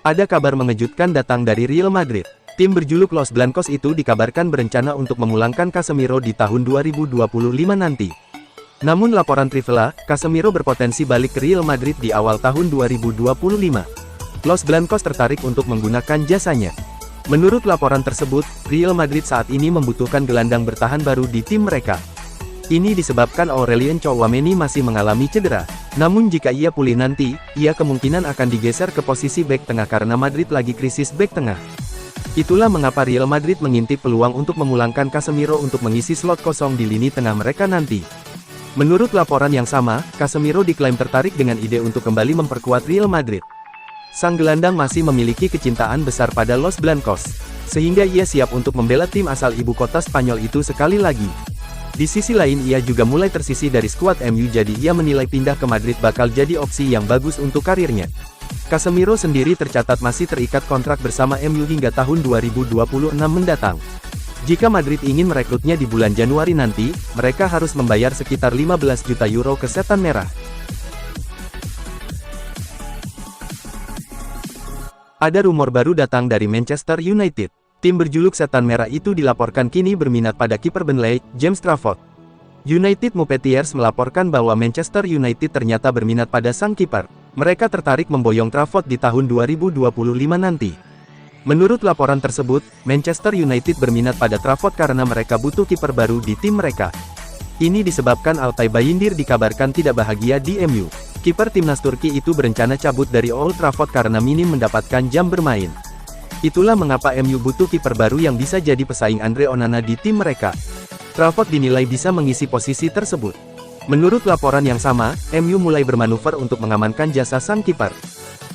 Ada kabar mengejutkan datang dari Real Madrid. Tim berjuluk Los Blancos itu dikabarkan berencana untuk memulangkan Casemiro di tahun 2025 nanti. Namun laporan Trivela, Casemiro berpotensi balik ke Real Madrid di awal tahun 2025. Los Blancos tertarik untuk menggunakan jasanya. Menurut laporan tersebut, Real Madrid saat ini membutuhkan gelandang bertahan baru di tim mereka. Ini disebabkan Aurelien Tchouaméni masih mengalami cedera. Namun jika ia pulih nanti, ia kemungkinan akan digeser ke posisi bek tengah karena Madrid lagi krisis bek tengah. Itulah mengapa Real Madrid mengintip peluang untuk memulangkan Casemiro untuk mengisi slot kosong di lini tengah mereka nanti. Menurut laporan yang sama, Casemiro diklaim tertarik dengan ide untuk kembali memperkuat Real Madrid. Sang gelandang masih memiliki kecintaan besar pada Los Blancos, sehingga ia siap untuk membela tim asal ibu kota Spanyol itu sekali lagi. Di sisi lain ia juga mulai tersisih dari skuad MU, jadi ia menilai pindah ke Madrid bakal jadi opsi yang bagus untuk karirnya. Casemiro sendiri tercatat masih terikat kontrak bersama MU hingga tahun 2026 mendatang. Jika Madrid ingin merekrutnya di bulan Januari nanti, mereka harus membayar sekitar 15 juta euro ke Setan Merah. Ada rumor baru datang dari Manchester United. Tim berjuluk Setan Merah itu dilaporkan kini berminat pada kiper Burnley, James Trafford. United Mupeteers melaporkan bahwa Manchester United ternyata berminat pada sang kiper. Mereka tertarik memboyong Trafford di tahun 2025 nanti. Menurut laporan tersebut, Manchester United berminat pada Trafford karena mereka butuh kiper baru di tim mereka. Ini disebabkan Altay Bayindir dikabarkan tidak bahagia di MU. Kiper timnas Turki itu berencana cabut dari Old Trafford karena minim mendapatkan jam bermain. Itulah mengapa MU butuh kiper baru yang bisa jadi pesaing Andre Onana di tim mereka. Trafford dinilai bisa mengisi posisi tersebut. Menurut laporan yang sama, MU mulai bermanuver untuk mengamankan jasa sang kiper.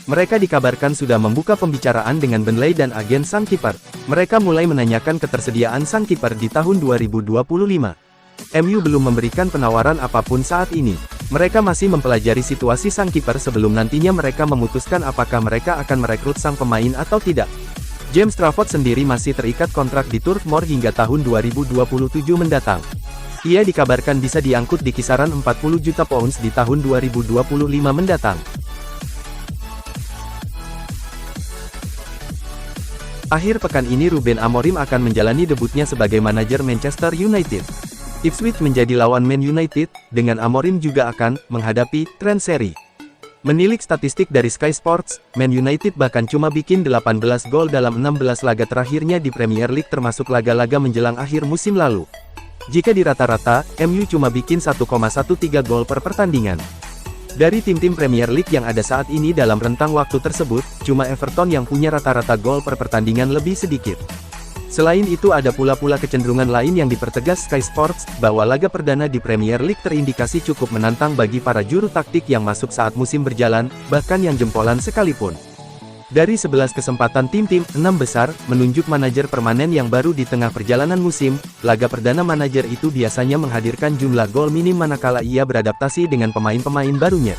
Mereka dikabarkan sudah membuka pembicaraan dengan Burnley dan agen sang kiper. Mereka mulai menanyakan ketersediaan sang kiper di tahun 2025. MU belum memberikan penawaran apapun saat ini. Mereka masih mempelajari situasi sang kiper sebelum nantinya mereka memutuskan apakah mereka akan merekrut sang pemain atau tidak. James Trafford sendiri masih terikat kontrak di Turf Moor hingga tahun 2027 mendatang. Ia dikabarkan bisa diangkut di kisaran 40 juta pounds di tahun 2025 mendatang. Akhir pekan ini Ruben Amorim akan menjalani debutnya sebagai manajer Manchester United. Ipswich menjadi lawan Man United, dengan Amorim juga akan menghadapi Trent Seri. Menilik statistik dari Sky Sports, Man United bahkan cuma bikin 18 gol dalam 16 laga terakhirnya di Premier League termasuk laga-laga menjelang akhir musim lalu. Jika di rata-rata, MU cuma bikin 1,13 gol per pertandingan. Dari tim-tim Premier League yang ada saat ini dalam rentang waktu tersebut, cuma Everton yang punya rata-rata gol per pertandingan lebih sedikit. Selain itu ada pula kecenderungan lain yang dipertegas Sky Sports, bahwa laga perdana di Premier League terindikasi cukup menantang bagi para juru taktik yang masuk saat musim berjalan, bahkan yang jempolan sekalipun. Dari 11 kesempatan tim-tim 6 besar, menunjuk manajer permanen yang baru di tengah perjalanan musim, laga perdana manajer itu biasanya menghadirkan jumlah gol minim manakala ia beradaptasi dengan pemain-pemain barunya.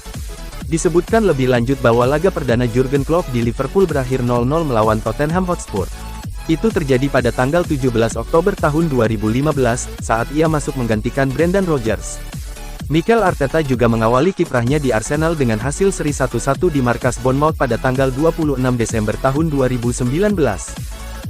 Disebutkan lebih lanjut bahwa laga perdana Jurgen Klopp di Liverpool berakhir 0-0 melawan Tottenham Hotspur. Itu terjadi pada tanggal 17 Oktober tahun 2015, saat ia masuk menggantikan Brendan Rodgers. Mikel Arteta juga mengawali kiprahnya di Arsenal dengan hasil seri 1-1 di markas Bournemouth pada tanggal 26 Desember tahun 2019.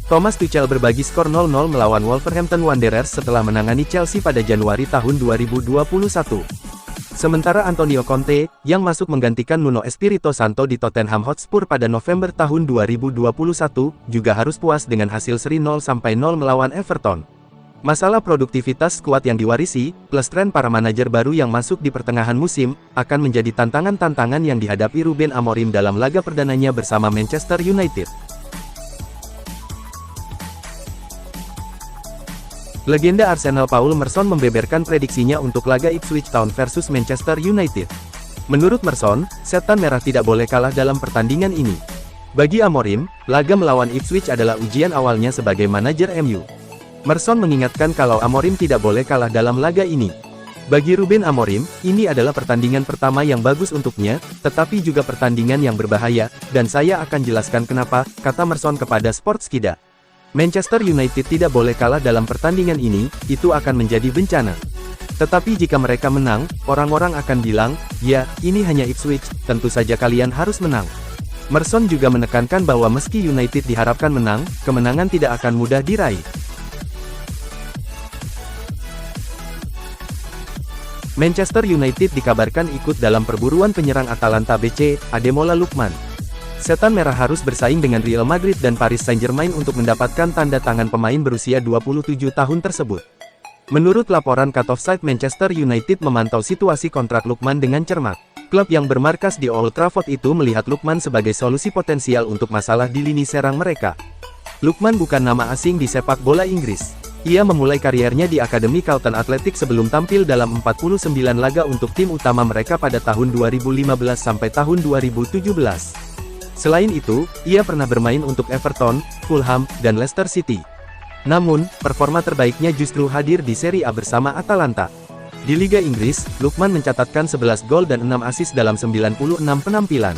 Thomas Tuchel berbagi skor 0-0 melawan Wolverhampton Wanderers setelah menangani Chelsea pada Januari tahun 2021. Sementara Antonio Conte, yang masuk menggantikan Nuno Espirito Santo di Tottenham Hotspur pada November tahun 2021, juga harus puas dengan hasil seri 0-0 melawan Everton. Masalah produktivitas skuad yang diwarisi, plus tren para manajer baru yang masuk di pertengahan musim, akan menjadi tantangan-tantangan yang dihadapi Ruben Amorim dalam laga perdananya bersama Manchester United. Legenda Arsenal Paul Merson membeberkan prediksinya untuk laga Ipswich Town versus Manchester United. Menurut Merson, Setan Merah tidak boleh kalah dalam pertandingan ini. Bagi Amorim, laga melawan Ipswich adalah ujian awalnya sebagai manajer MU. Merson mengingatkan kalau Amorim tidak boleh kalah dalam laga ini. Bagi Ruben Amorim, ini adalah pertandingan pertama yang bagus untuknya, tetapi juga pertandingan yang berbahaya, dan saya akan jelaskan kenapa, kata Merson kepada Sportskida. Manchester United tidak boleh kalah dalam pertandingan ini, itu akan menjadi bencana. Tetapi jika mereka menang, orang-orang akan bilang, ya, ini hanya Ipswich, tentu saja kalian harus menang. Merson juga menekankan bahwa meski United diharapkan menang, kemenangan tidak akan mudah diraih. Manchester United dikabarkan ikut dalam perburuan penyerang Atalanta BC, Ademola Lookman. Setan Merah harus bersaing dengan Real Madrid dan Paris Saint-Germain untuk mendapatkan tanda tangan pemain berusia 27 tahun tersebut. Menurut laporan Cut Offside, Manchester United memantau situasi kontrak Lookman dengan cermat. Klub yang bermarkas di Old Trafford itu melihat Lookman sebagai solusi potensial untuk masalah di lini serang mereka. Lookman bukan nama asing di sepak bola Inggris. Ia memulai kariernya di Akademi Carlton Athletic sebelum tampil dalam 49 laga untuk tim utama mereka pada tahun 2015 sampai tahun 2017. Selain itu, ia pernah bermain untuk Everton, Fulham, dan Leicester City. Namun, performa terbaiknya justru hadir di Serie A bersama Atalanta. Di Liga Inggris, Lookman mencatatkan 11 gol dan 6 assist dalam 96 penampilan.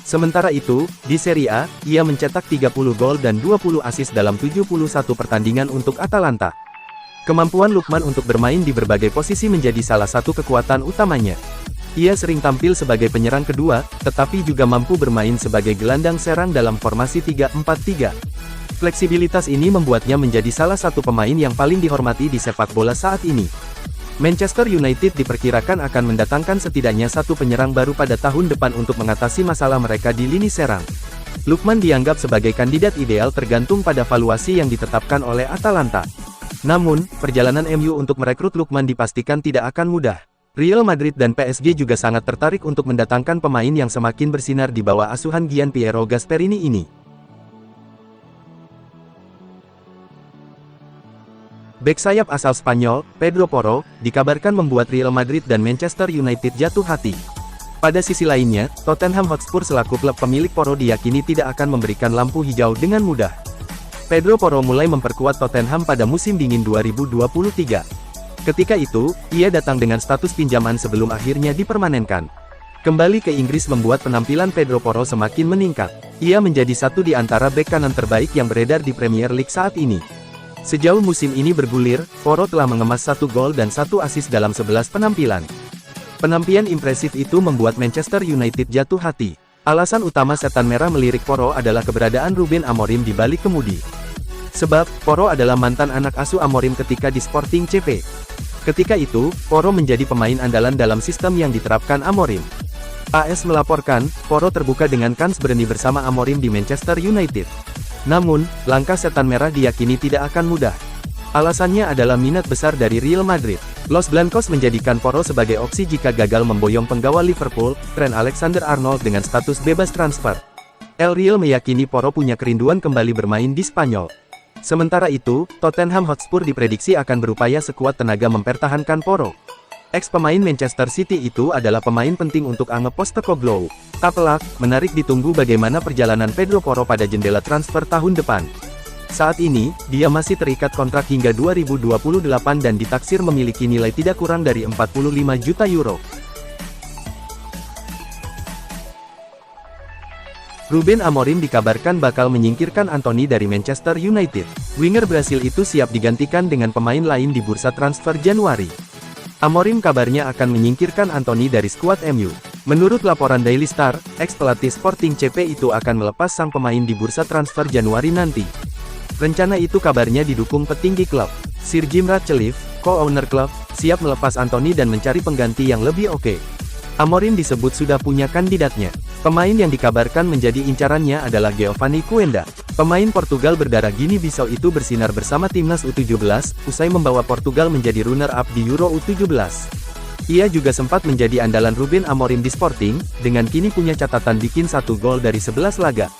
Sementara itu, di Serie A, ia mencetak 30 gol dan 20 assist dalam 71 pertandingan untuk Atalanta. Kemampuan Lookman untuk bermain di berbagai posisi menjadi salah satu kekuatan utamanya. Ia sering tampil sebagai penyerang kedua, tetapi juga mampu bermain sebagai gelandang serang dalam formasi 3-4-3. Fleksibilitas ini membuatnya menjadi salah satu pemain yang paling dihormati di sepak bola saat ini. Manchester United diperkirakan akan mendatangkan setidaknya satu penyerang baru pada tahun depan untuk mengatasi masalah mereka di lini serang. Lookman dianggap sebagai kandidat ideal tergantung pada valuasi yang ditetapkan oleh Atalanta. Namun, perjalanan MU untuk merekrut Lookman dipastikan tidak akan mudah. Real Madrid dan PSG juga sangat tertarik untuk mendatangkan pemain yang semakin bersinar di bawah asuhan Gianpiero Gasperini ini. Bek sayap asal Spanyol, Pedro Porro, dikabarkan membuat Real Madrid dan Manchester United jatuh hati. Pada sisi lainnya, Tottenham Hotspur selaku klub pemilik Porro diyakini tidak akan memberikan lampu hijau dengan mudah. Pedro Porro mulai memperkuat Tottenham pada musim dingin 2023. Ketika itu, ia datang dengan status pinjaman sebelum akhirnya dipermanenkan. Kembali ke Inggris membuat penampilan Pedro Porro semakin meningkat. Ia menjadi satu di antara bek kanan terbaik yang beredar di Premier League saat ini. Sejauh musim ini bergulir, Porro telah mengemas 1 gol dan 1 assist dalam 11 penampilan. Penampilan impresif itu membuat Manchester United jatuh hati. Alasan utama Setan Merah melirik Porro adalah keberadaan Ruben Amorim di balik kemudi. Sebab, Porro adalah mantan anak asuh Amorim ketika di Sporting CP. Ketika itu, Porro menjadi pemain andalan dalam sistem yang diterapkan Amorim. AS melaporkan, Porro terbuka dengan kans berani bersama Amorim di Manchester United. Namun, langkah Setan Merah diyakini tidak akan mudah. Alasannya adalah minat besar dari Real Madrid. Los Blancos menjadikan Porro sebagai opsi jika gagal memboyong penggawa Liverpool, Trent Alexander-Arnold dengan status bebas transfer. El Real meyakini Porro punya kerinduan kembali bermain di Spanyol. Sementara itu, Tottenham Hotspur diprediksi akan berupaya sekuat tenaga mempertahankan Porro. Ex-pemain Manchester City itu adalah pemain penting untuk Ange Postecoglou. Kelak, menarik ditunggu bagaimana perjalanan Pedro Porro pada jendela transfer tahun depan. Saat ini, dia masih terikat kontrak hingga 2028 dan ditaksir memiliki nilai tidak kurang dari 45 juta euro. Ruben Amorim dikabarkan bakal menyingkirkan Antony dari Manchester United. Winger Brasil itu siap digantikan dengan pemain lain di bursa transfer Januari. Amorim kabarnya akan menyingkirkan Antony dari skuad MU. Menurut laporan Daily Star, ex-pelatih Sporting CP itu akan melepas sang pemain di bursa transfer Januari nanti. Rencana itu kabarnya didukung petinggi klub. Sir Jim Ratcliffe, co-owner klub, siap melepas Antony dan mencari pengganti yang lebih oke. Amorim disebut sudah punya kandidatnya. Pemain yang dikabarkan menjadi incarannya adalah Giovanni Cuenda. Pemain Portugal berdarah Guinea-Bissau itu bersinar bersama timnas U17, usai membawa Portugal menjadi runner-up di Euro U17. Ia juga sempat menjadi andalan Ruben Amorim di Sporting, dengan kini punya catatan bikin 1 gol dari 11 laga.